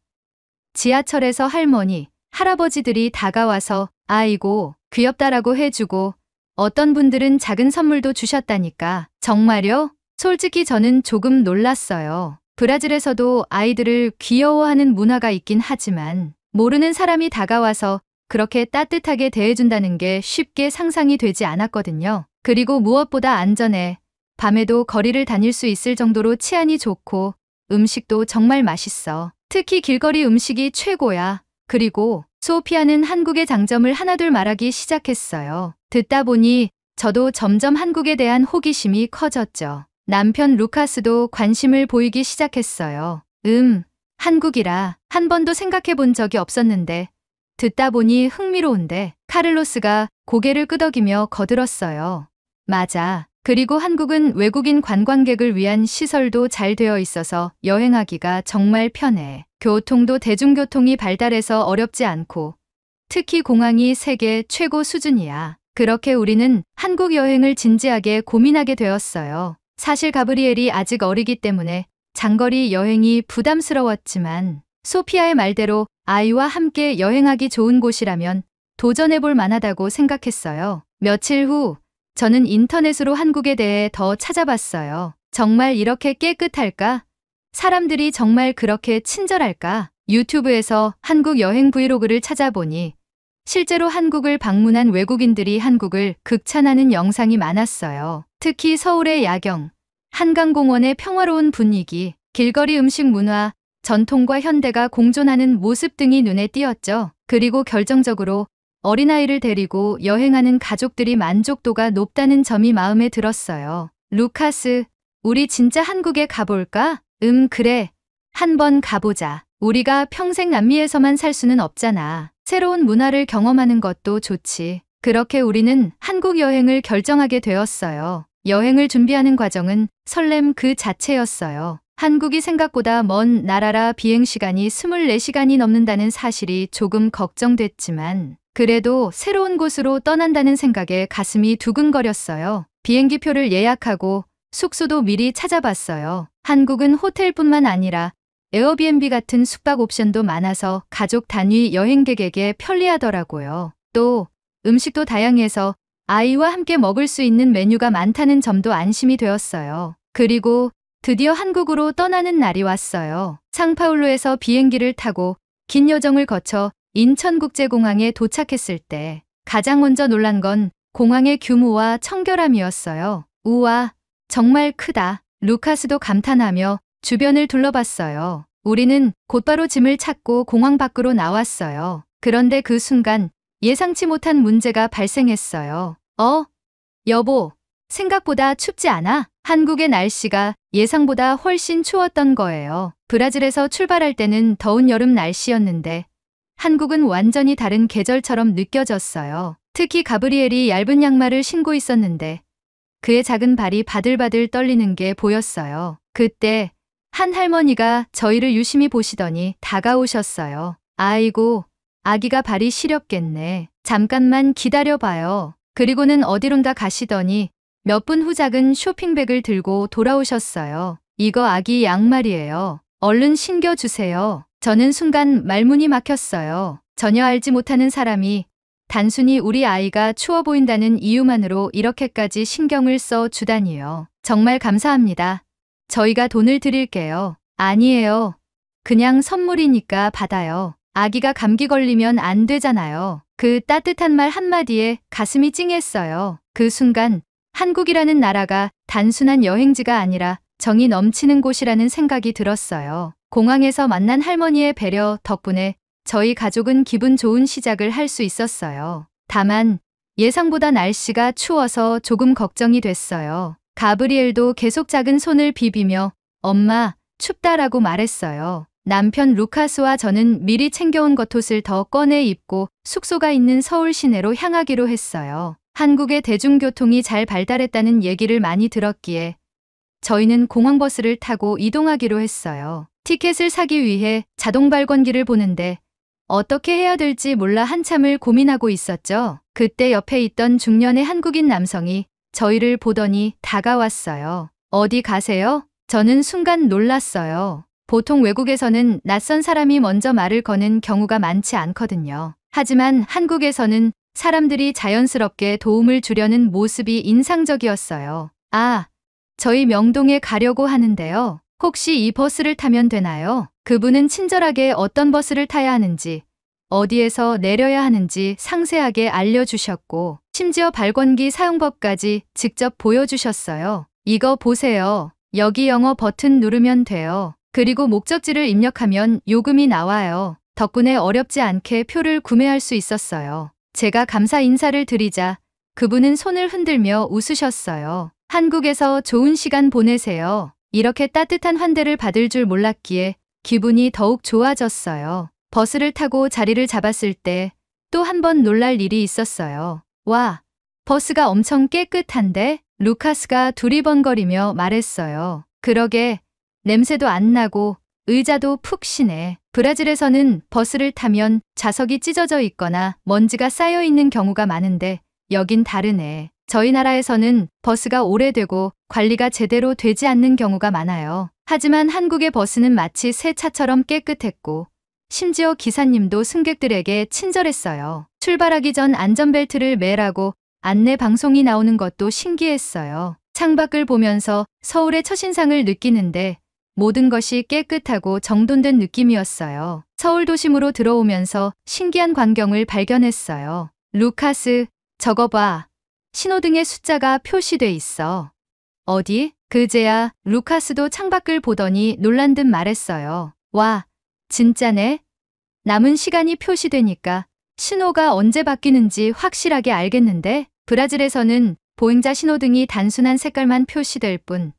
지하철에서 할머니, 할아버지들이 다가와서 아이고, 귀엽다라고 해주고 어떤 분들은 작은 선물도 주셨다니까. 정말요? 솔직히 저는 조금 놀랐어요. 브라질에서도 아이들을 귀여워하는 문화가 있긴 하지만 모르는 사람이 다가와서 그렇게 따뜻하게 대해준다는 게 쉽게 상상이 되지 않았거든요. 그리고 무엇보다 안전해. 밤에도 거리를 다닐 수 있을 정도로 치안이 좋고 음식도 정말 맛있어. 특히 길거리 음식이 최고야. 그리고 소피아는 한국의 장점을 하나둘 말하기 시작했어요. 듣다 보니 저도 점점 한국에 대한 호기심이 커졌죠. 남편 루카스도 관심을 보이기 시작했어요. 한국이라 한 번도 생각해 본 적이 없었는데 듣다 보니 흥미로운데 카를로스가 고개를 끄덕이며 거들었어요. 맞아. 그리고 한국은 외국인 관광객을 위한 시설도 잘 되어 있어서 여행하기가 정말 편해. 교통도 대중교통이 발달해서 어렵지 않고 특히 공항이 세계 최고 수준이야. 그렇게 우리는 한국 여행을 진지하게 고민하게 되었어요. 사실 가브리엘이 아직 어리기 때문에 장거리 여행이 부담스러웠지만 소피아의 말대로 아이와 함께 여행하기 좋은 곳이라면 도전해볼 만하다고 생각했어요. 며칠 후 저는 인터넷으로 한국에 대해 더 찾아봤어요. 정말 이렇게 깨끗할까? 사람들이 정말 그렇게 친절할까? 유튜브에서 한국 여행 브이로그를 찾아보니 실제로 한국을 방문한 외국인들이 한국을 극찬하는 영상이 많았어요. 특히 서울의 야경, 한강공원의 평화로운 분위기, 길거리 음식 문화, 전통과 현대가 공존하는 모습 등이 눈에 띄었죠. 그리고 결정적으로 어린아이를 데리고 여행하는 가족들이 만족도가 높다는 점이 마음에 들었어요. 루카스, 우리 진짜 한국에 가볼까? 그래. 한번 가보자. 우리가 평생 남미에서만 살 수는 없잖아. 새로운 문화를 경험하는 것도 좋지. 그렇게 우리는 한국 여행을 결정하게 되었어요. 여행을 준비하는 과정은 설렘 그 자체였어요. 한국이 생각보다 먼 나라라 비행시간이 24시간이 넘는다는 사실이 조금 걱정됐지만 그래도 새로운 곳으로 떠난다는 생각에 가슴이 두근거렸어요. 비행기표를 예약하고 숙소도 미리 찾아봤어요. 한국은 호텔뿐만 아니라 에어비앤비 같은 숙박 옵션도 많아서 가족 단위 여행객에게 편리하더라고요. 또 음식도 다양해서 아이와 함께 먹을 수 있는 메뉴가 많다는 점도 안심이 되었어요. 그리고 드디어 한국으로 떠나는 날이 왔어요. 상파울루에서 비행기를 타고 긴 여정을 거쳐 인천국제공항에 도착했을 때 가장 먼저 놀란 건 공항의 규모와 청결함이었어요. 우와, 정말 크다. 루카스도 감탄하며 주변을 둘러봤어요. 우리는 곧바로 짐을 찾고 공항 밖으로 나왔어요. 그런데 그 순간 예상치 못한 문제가 발생했어요. 여보, 생각보다 춥지 않아? 한국의 날씨가 예상보다 훨씬 추웠던 거예요. 브라질에서 출발할 때는 더운 여름 날씨였는데 한국은 완전히 다른 계절처럼 느껴졌어요. 특히 가브리엘이 얇은 양말을 신고 있었는데 그의 작은 발이 바들바들 떨리는 게 보였어요. 그때 한 할머니가 저희를 유심히 보시더니 다가오셨어요. 아이고, 아기가 발이 시렵겠네. 잠깐만 기다려봐요. 그리고는 어디론가 가시더니 몇 분 후 작은 쇼핑백을 들고 돌아오셨어요. 이거 아기 양말이에요. 얼른 신겨주세요. 저는 순간 말문이 막혔어요. 전혀 알지 못하는 사람이 단순히 우리 아이가 추워 보인다는 이유만으로 이렇게까지 신경을 써 주다니요. 정말 감사합니다. 저희가 돈을 드릴게요. 아니에요. 그냥 선물이니까 받아요. 아기가 감기 걸리면 안 되잖아요. 그 따뜻한 말 한마디에 가슴이 찡했어요. 그 순간 한국이라는 나라가 단순한 여행지가 아니라 정이 넘치는 곳이라는 생각이 들었어요. 공항에서 만난 할머니의 배려 덕분에 저희 가족은 기분 좋은 시작을 할 수 있었어요. 다만 예상보다 날씨가 추워서 조금 걱정이 됐어요. 가브리엘도 계속 작은 손을 비비며 엄마, 춥다라고 말했어요. 남편 루카스와 저는 미리 챙겨온 겉옷을 더 꺼내 입고 숙소가 있는 서울 시내로 향하기로 했어요. 한국의 대중교통이 잘 발달했다는 얘기를 많이 들었기에 저희는 공항버스를 타고 이동하기로 했어요. 티켓을 사기 위해 자동 발권기를 보는데 어떻게 해야 될지 몰라 한참을 고민하고 있었죠. 그때 옆에 있던 중년의 한국인 남성이 저희를 보더니 다가왔어요. 어디 가세요? 저는 순간 놀랐어요. 보통 외국에서는 낯선 사람이 먼저 말을 거는 경우가 많지 않거든요. 하지만 한국에서는 사람들이 자연스럽게 도움을 주려는 모습이 인상적이었어요. 아, 저희 명동에 가려고 하는데요. 혹시 이 버스를 타면 되나요? 그분은 친절하게 어떤 버스를 타야 하는지, 어디에서 내려야 하는지 상세하게 알려주셨고 심지어 발권기 사용법까지 직접 보여주셨어요. 이거 보세요. 여기 영어 버튼 누르면 돼요. 그리고 목적지를 입력하면 요금이 나와요. 덕분에 어렵지 않게 표를 구매할 수 있었어요. 제가 감사 인사를 드리자 그분은 손을 흔들며 웃으셨어요. 한국에서 좋은 시간 보내세요. 이렇게 따뜻한 환대를 받을 줄 몰랐기에 기분이 더욱 좋아졌어요. 버스를 타고 자리를 잡았을 때 또 한 번 놀랄 일이 있었어요. 와, 버스가 엄청 깨끗한데? 루카스가 두리번거리며 말했어요. 그러게, 냄새도 안 나고 의자도 푹신해. 브라질에서는 버스를 타면 좌석이 찢어져 있거나 먼지가 쌓여 있는 경우가 많은데 여긴 다르네. 저희 나라에서는 버스가 오래되고 관리가 제대로 되지 않는 경우가 많아요. 하지만 한국의 버스는 마치 새 차처럼 깨끗했고 심지어 기사님도 승객들에게 친절했어요. 출발하기 전 안전벨트를 매라고 안내 방송이 나오는 것도 신기했어요. 창밖을 보면서 서울의 첫인상을 느끼는데 모든 것이 깨끗하고 정돈된 느낌이었어요. 서울 도심으로 들어오면서 신기한 광경을 발견했어요. 루카스, 저거 봐. 신호등에 숫자가 표시돼 있어. 어디? 그제야 루카스도 창밖을 보더니 놀란 듯 말했어요. 와, 진짜네? 남은 시간이 표시되니까 신호가 언제 바뀌는지 확실하게 알겠는데? 브라질에서는 보행자 신호등이 단순한 색깔만 표시될 뿐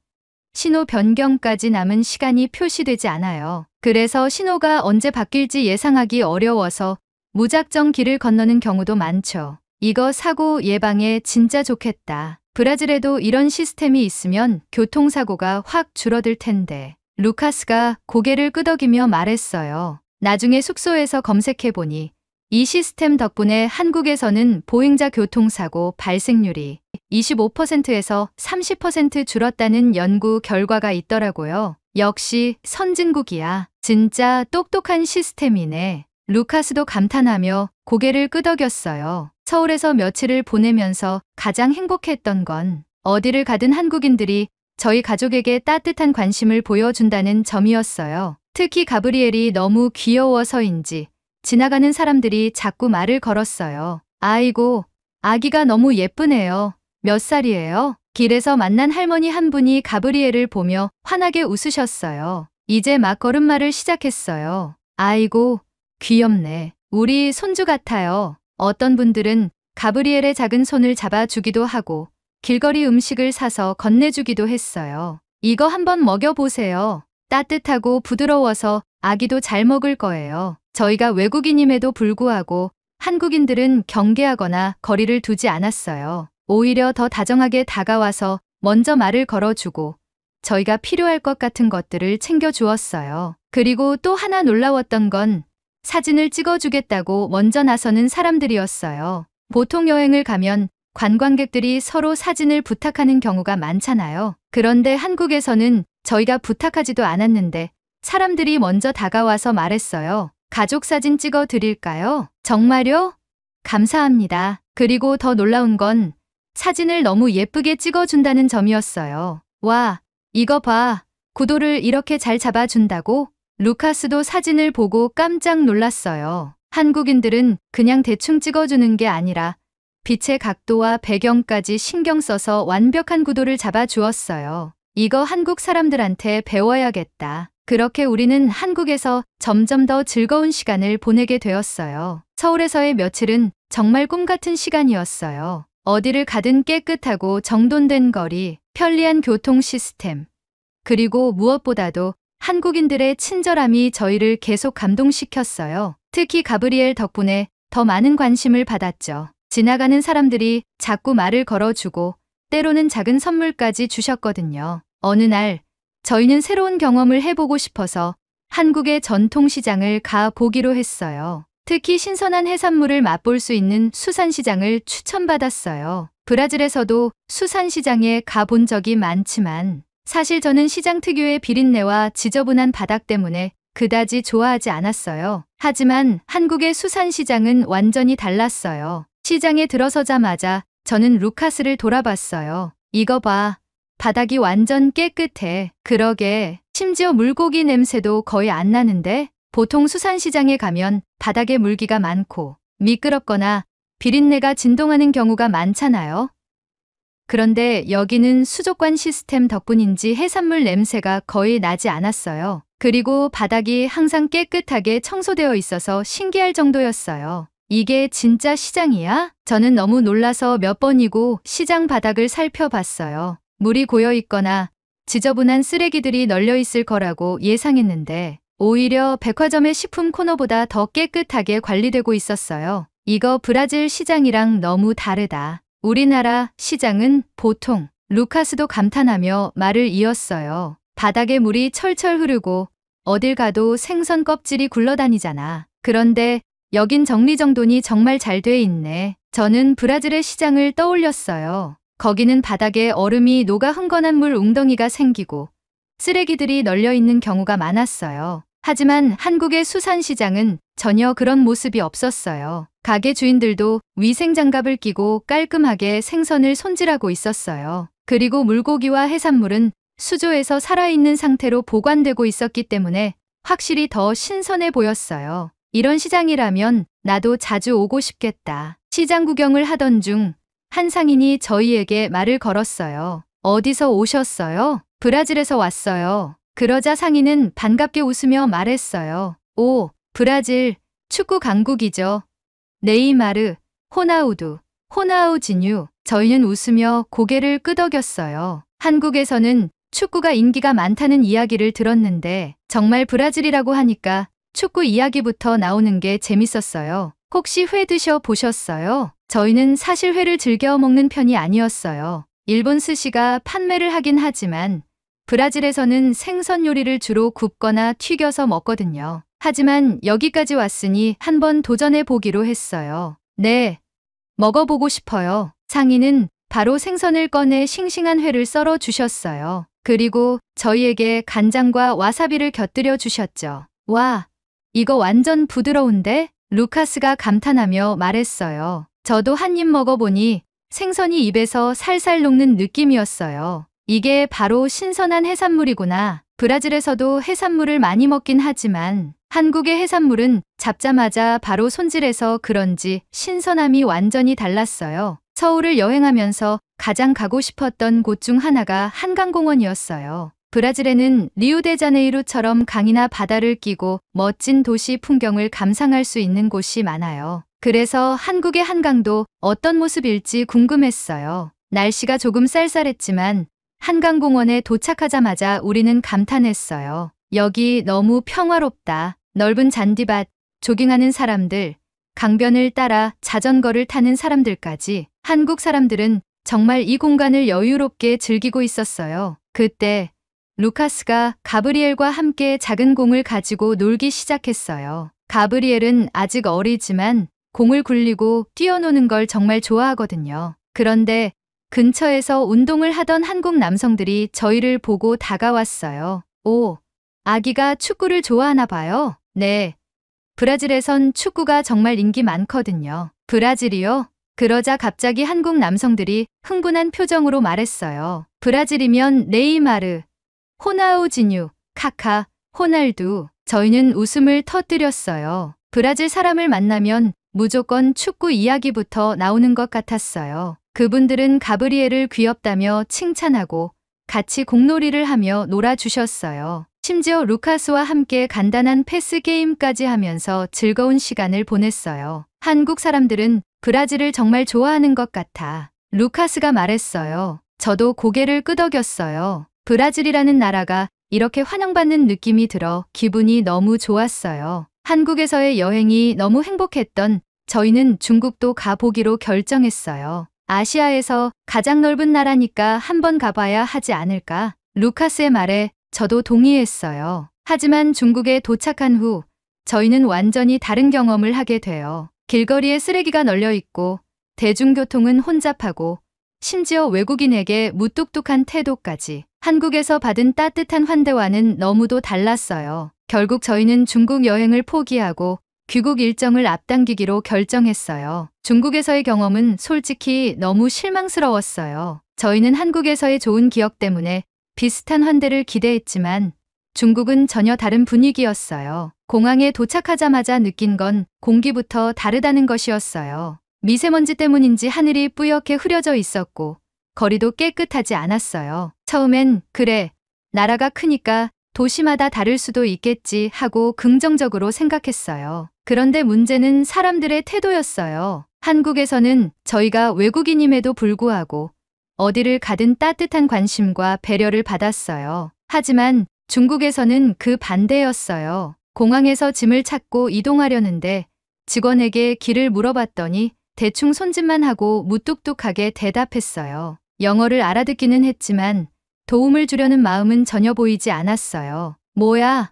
신호 변경까지 남은 시간이 표시되지 않아요. 그래서 신호가 언제 바뀔지 예상하기 어려워서 무작정 길을 건너는 경우도 많죠. 이거 사고 예방에 진짜 좋겠다. 브라질에도 이런 시스템이 있으면 교통사고가 확 줄어들 텐데. 루카스가 고개를 끄덕이며 말했어요. 나중에 숙소에서 검색해보니 이 시스템 덕분에 한국에서는 보행자 교통사고 발생률이 25%에서 30% 줄었다는 연구 결과가 있더라고요. 역시 선진국이야. 진짜 똑똑한 시스템이네. 루카스도 감탄하며 고개를 끄덕였어요. 서울에서 며칠을 보내면서 가장 행복했던 건 어디를 가든 한국인들이 저희 가족에게 따뜻한 관심을 보여준다는 점이었어요. 특히 가브리엘이 너무 귀여워서인지 지나가는 사람들이 자꾸 말을 걸었어요. 아이고, 아기가 너무 예쁘네요. 몇 살이에요? 길에서 만난 할머니 한 분이 가브리엘을 보며 환하게 웃으셨어요. 이제 막 걸음마를 시작했어요. 아이고, 귀엽네. 우리 손주 같아요. 어떤 분들은 가브리엘의 작은 손을 잡아주기도 하고 길거리 음식을 사서 건네주기도 했어요. 이거 한번 먹여보세요. 따뜻하고 부드러워서 아기도 잘 먹을 거예요. 저희가 외국인임에도 불구하고 한국인들은 경계하거나 거리를 두지 않았어요. 오히려 더 다정하게 다가와서 먼저 말을 걸어주고 저희가 필요할 것 같은 것들을 챙겨주었어요. 그리고 또 하나 놀라웠던 건 사진을 찍어주겠다고 먼저 나서는 사람들이었어요. 보통 여행을 가면 관광객들이 서로 사진을 부탁하는 경우가 많잖아요. 그런데 한국에서는 저희가 부탁하지도 않았는데 사람들이 먼저 다가와서 말했어요. 가족 사진 찍어 드릴까요? 정말요? 감사합니다. 그리고 더 놀라운 건 사진을 너무 예쁘게 찍어준다는 점이었어요. 와, 이거 봐. 구도를 이렇게 잘 잡아준다고? 루카스도 사진을 보고 깜짝 놀랐어요. 한국인들은 그냥 대충 찍어주는 게 아니라 빛의 각도와 배경까지 신경 써서 완벽한 구도를 잡아주었어요. 이거 한국 사람들한테 배워야겠다. 그렇게 우리는 한국에서 점점 더 즐거운 시간을 보내게 되었어요. 서울에서의 며칠은 정말 꿈 같은 시간이었어요. 어디를 가든 깨끗하고 정돈된 거리, 편리한 교통 시스템, 그리고 무엇보다도 한국인들의 친절함이 저희를 계속 감동시켰어요. 특히 가브리엘 덕분에 더 많은 관심을 받았죠. 지나가는 사람들이 자꾸 말을 걸어주고 때로는 작은 선물까지 주셨거든요. 어느 날 저희는 새로운 경험을 해보고 싶어서 한국의 전통시장을 가보기로 했어요. 특히 신선한 해산물을 맛볼 수 있는 수산시장을 추천받았어요. 브라질에서도 수산시장에 가본 적이 많지만 사실 저는 시장 특유의 비린내와 지저분한 바닥 때문에 그다지 좋아하지 않았어요. 하지만 한국의 수산시장은 완전히 달랐어요. 시장에 들어서자마자 저는 루카스를 돌아봤어요. 이거 봐. 바닥이 완전 깨끗해. 그러게. 심지어 물고기 냄새도 거의 안 나는데? 보통 수산시장에 가면 바닥에 물기가 많고 미끄럽거나 비린내가 진동하는 경우가 많잖아요. 그런데 여기는 수족관 시스템 덕분인지 해산물 냄새가 거의 나지 않았어요. 그리고 바닥이 항상 깨끗하게 청소되어 있어서 신기할 정도였어요. 이게 진짜 시장이야? 저는 너무 놀라서 몇 번이고 시장 바닥을 살펴봤어요. 물이 고여 있거나 지저분한 쓰레기들이 널려 있을 거라고 예상했는데 오히려 백화점의 식품 코너보다 더 깨끗하게 관리되고 있었어요. 이거 브라질 시장이랑 너무 다르다. 우리나라 시장은 보통. 루카스도 감탄하며 말을 이었어요. 바닥에 물이 철철 흐르고 어딜 가도 생선 껍질이 굴러다니잖아. 그런데 여긴 정리정돈이 정말 잘 돼 있네. 저는 브라질의 시장을 떠올렸어요. 거기는 바닥에 얼음이 녹아 흥건한 물 웅덩이가 생기고 쓰레기들이 널려 있는 경우가 많았어요. 하지만 한국의 수산시장은 전혀 그런 모습이 없었어요. 가게 주인들도 위생장갑을 끼고 깔끔하게 생선을 손질하고 있었어요. 그리고 물고기와 해산물은 수조에서 살아있는 상태로 보관되고 있었기 때문에 확실히 더 신선해 보였어요. 이런 시장이라면 나도 자주 오고 싶겠다. 시장 구경을 하던 중 한 상인이 저희에게 말을 걸었어요. 어디서 오셨어요? 브라질에서 왔어요. 그러자 상인은 반갑게 웃으며 말했어요. 오, 브라질, 축구 강국이죠. 네이마르, 호나우두, 호나우지뉴. 저희는 웃으며 고개를 끄덕였어요. 한국에서는 축구가 인기가 많다는 이야기를 들었는데 정말 브라질이라고 하니까 축구 이야기부터 나오는 게 재밌었어요. 혹시 회 드셔 보셨어요? 저희는 사실 회를 즐겨 먹는 편이 아니었어요. 일본 스시가 판매를 하긴 하지만 브라질에서는 생선 요리를 주로 굽거나 튀겨서 먹거든요. 하지만 여기까지 왔으니 한번 도전해 보기로 했어요. 네, 먹어보고 싶어요. 상인은 바로 생선을 꺼내 싱싱한 회를 썰어 주셨어요. 그리고 저희에게 간장과 와사비를 곁들여 주셨죠. 와, 이거 완전 부드러운데? 루카스가 감탄하며 말했어요. 저도 한 입 먹어보니 생선이 입에서 살살 녹는 느낌이었어요. 이게 바로 신선한 해산물이구나. 브라질에서도 해산물을 많이 먹긴 하지만 한국의 해산물은 잡자마자 바로 손질해서 그런지 신선함이 완전히 달랐어요. 서울을 여행하면서 가장 가고 싶었던 곳 중 하나가 한강공원이었어요. 브라질에는 리우데자네이루처럼 강이나 바다를 끼고 멋진 도시 풍경을 감상할 수 있는 곳이 많아요. 그래서 한국의 한강도 어떤 모습일지 궁금했어요. 날씨가 조금 쌀쌀했지만 한강공원에 도착하자마자 우리는 감탄했어요. 여기 너무 평화롭다. 넓은 잔디밭, 조깅하는 사람들, 강변을 따라 자전거를 타는 사람들까지. 한국 사람들은 정말 이 공간을 여유롭게 즐기고 있었어요. 그때 루카스가 가브리엘과 함께 작은 공을 가지고 놀기 시작했어요. 가브리엘은 아직 어리지만 공을 굴리고 뛰어노는 걸 정말 좋아하거든요. 그런데 근처에서 운동을 하던 한국 남성들이 저희를 보고 다가왔어요. 오, 아기가 축구를 좋아하나 봐요. 네. 브라질에선 축구가 정말 인기 많거든요. 브라질이요? 그러자 갑자기 한국 남성들이 흥분한 표정으로 말했어요. 브라질이면 네이마르, 호나우지뉴, 카카, 호날두. 저희는 웃음을 터뜨렸어요. 브라질 사람을 만나면 무조건 축구 이야기부터 나오는 것 같았어요. 그분들은 가브리엘을 귀엽다며 칭찬하고 같이 공놀이를 하며 놀아주셨어요. 심지어 루카스와 함께 간단한 패스 게임까지 하면서 즐거운 시간을 보냈어요. 한국 사람들은 브라질을 정말 좋아하는 것 같아. 루카스가 말했어요. 저도 고개를 끄덕였어요. 브라질이라는 나라가 이렇게 환영받는 느낌이 들어 기분이 너무 좋았어요. 한국에서의 여행이 너무 행복했던 저희는 중국도 가보기로 결정했어요. 아시아에서 가장 넓은 나라니까 한번 가봐야 하지 않을까? 루카스의 말에 저도 동의했어요. 하지만 중국에 도착한 후 저희는 완전히 다른 경험을 하게 돼요. 길거리에 쓰레기가 널려 있고 대중교통은 혼잡하고 심지어 외국인에게 무뚝뚝한 태도까지. 한국에서 받은 따뜻한 환대와는 너무도 달랐어요. 결국 저희는 중국 여행을 포기하고 귀국 일정을 앞당기기로 결정했어요. 중국에서의 경험은 솔직히 너무 실망스러웠어요. 저희는 한국에서의 좋은 기억 때문에 비슷한 환대를 기대했지만 중국은 전혀 다른 분위기였어요. 공항에 도착하자마자 느낀 건 공기부터 다르다는 것이었어요. 미세먼지 때문인지 하늘이 뿌옇게 흐려져 있었고 거리도 깨끗하지 않았어요. 처음엔 그래, 나라가 크니까 도시마다 다를 수도 있겠지 하고 긍정적으로 생각했어요. 그런데 문제는 사람들의 태도였어요. 한국에서는 저희가 외국인임에도 불구하고 어디를 가든 따뜻한 관심과 배려를 받았어요. 하지만 중국에서는 그 반대였어요. 공항에서 짐을 찾고 이동하려는데 직원에게 길을 물어봤더니 대충 손짓만 하고 무뚝뚝하게 대답했어요. 영어를 알아듣기는 했지만 도움을 주려는 마음은 전혀 보이지 않았어요. 뭐야?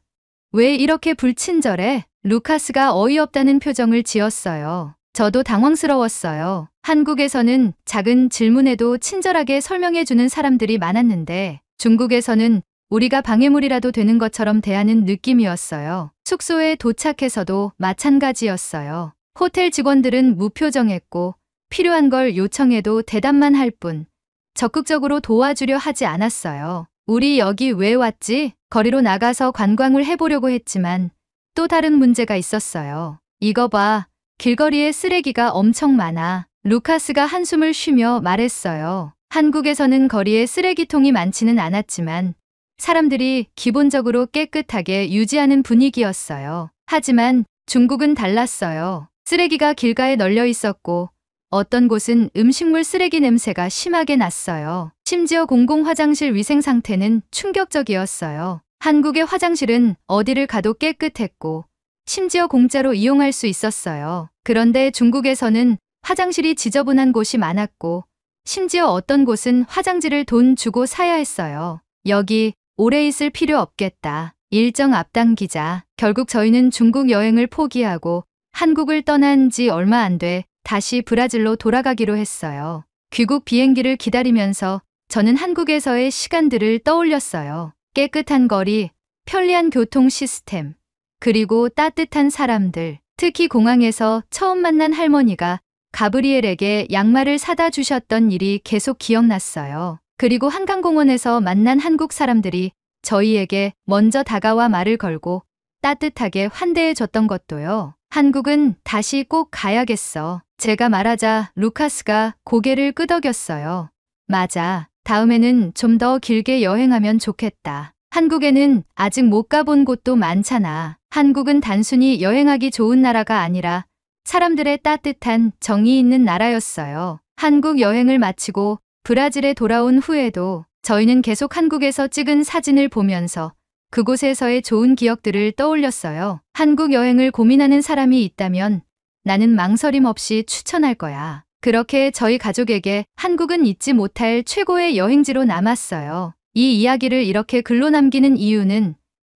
왜 이렇게 불친절해? 루카스가 어이없다는 표정을 지었어요. 저도 당황스러웠어요. 한국에서는 작은 질문에도 친절하게 설명해주는 사람들이 많았는데 중국에서는 우리가 방해물이라도 되는 것처럼 대하는 느낌이었어요. 숙소에 도착해서도 마찬가지였어요. 호텔 직원들은 무표정했고 필요한 걸 요청해도 대답만 할 뿐 적극적으로 도와주려 하지 않았어요. 우리 여기 왜 왔지? 거리로 나가서 관광을 해보려고 했지만 또 다른 문제가 있었어요. 이거 봐. 길거리에 쓰레기가 엄청 많아. 루카스가 한숨을 쉬며 말했어요. 한국에서는 거리에 쓰레기통이 많지는 않았지만 사람들이 기본적으로 깨끗하게 유지하는 분위기였어요. 하지만 중국은 달랐어요. 쓰레기가 길가에 널려 있었고 어떤 곳은 음식물 쓰레기 냄새가 심하게 났어요. 심지어 공공 화장실 위생 상태는 충격적이었어요. 한국의 화장실은 어디를 가도 깨끗했고 심지어 공짜로 이용할 수 있었어요. 그런데 중국에서는 화장실이 지저분한 곳이 많았고 심지어 어떤 곳은 화장지를 돈 주고 사야 했어요. 여기 오래 있을 필요 없겠다. 일정 앞당기자. 결국 저희는 중국 여행을 포기하고 한국을 떠난 지 얼마 안 돼 다시 브라질로 돌아가기로 했어요. 귀국 비행기를 기다리면서 저는 한국에서의 시간들을 떠올렸어요. 깨끗한 거리, 편리한 교통 시스템, 그리고 따뜻한 사람들. 특히 공항에서 처음 만난 할머니가 가브리엘에게 양말을 사다 주셨던 일이 계속 기억났어요. 그리고 한강공원에서 만난 한국 사람들이 저희에게 먼저 다가와 말을 걸고 따뜻하게 환대해 줬던 것도요. 한국은 다시 꼭 가야겠어. 제가 말하자 루카스가 고개를 끄덕였어요. 맞아. 다음에는 좀 더 길게 여행하면 좋겠다. 한국에는 아직 못 가본 곳도 많잖아. 한국은 단순히 여행하기 좋은 나라가 아니라 사람들의 따뜻한 정이 있는 나라였어요. 한국 여행을 마치고 브라질에 돌아온 후에도 저희는 계속 한국에서 찍은 사진을 보면서 그곳에서의 좋은 기억들을 떠올렸어요. 한국 여행을 고민하는 사람이 있다면 나는 망설임 없이 추천할 거야. 그렇게 저희 가족에게 한국은 잊지 못할 최고의 여행지로 남았어요. 이 이야기를 이렇게 글로 남기는 이유는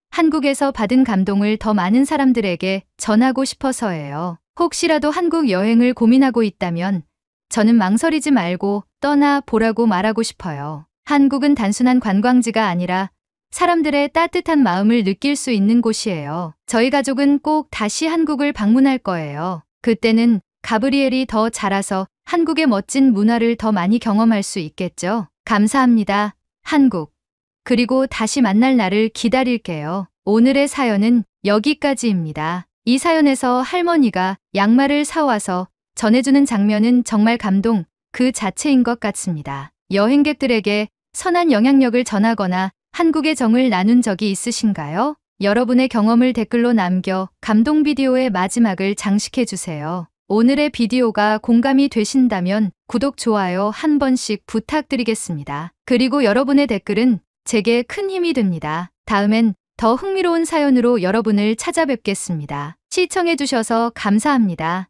한국에서 받은 감동을 더 많은 사람들에게 전하고 싶어서예요. 혹시라도 한국 여행을 고민하고 있다면 저는 망설이지 말고 떠나 보라고 말하고 싶어요. 한국은 단순한 관광지가 아니라 사람들의 따뜻한 마음을 느낄 수 있는 곳이에요. 저희 가족은 꼭 다시 한국을 방문할 거예요. 그때는 가브리엘이 더 자라서 한국의 멋진 문화를 더 많이 경험할 수 있겠죠. 감사합니다. 한국. 그리고 다시 만날 날을 기다릴게요. 오늘의 사연은 여기까지입니다. 이 사연에서 할머니가 양말을 사와서 전해주는 장면은 정말 감동 그 자체인 것 같습니다. 여행객들에게 선한 영향력을 전하거나 한국의 정을 나눈 적이 있으신가요? 여러분의 경험을 댓글로 남겨 감동 비디오의 마지막을 장식해주세요. 오늘의 비디오가 공감이 되신다면 구독, 좋아요 한 번씩 부탁드리겠습니다. 그리고 여러분의 댓글은 제게 큰 힘이 됩니다. 다음엔 더 흥미로운 사연으로 여러분을 찾아뵙겠습니다. 시청해주셔서 감사합니다.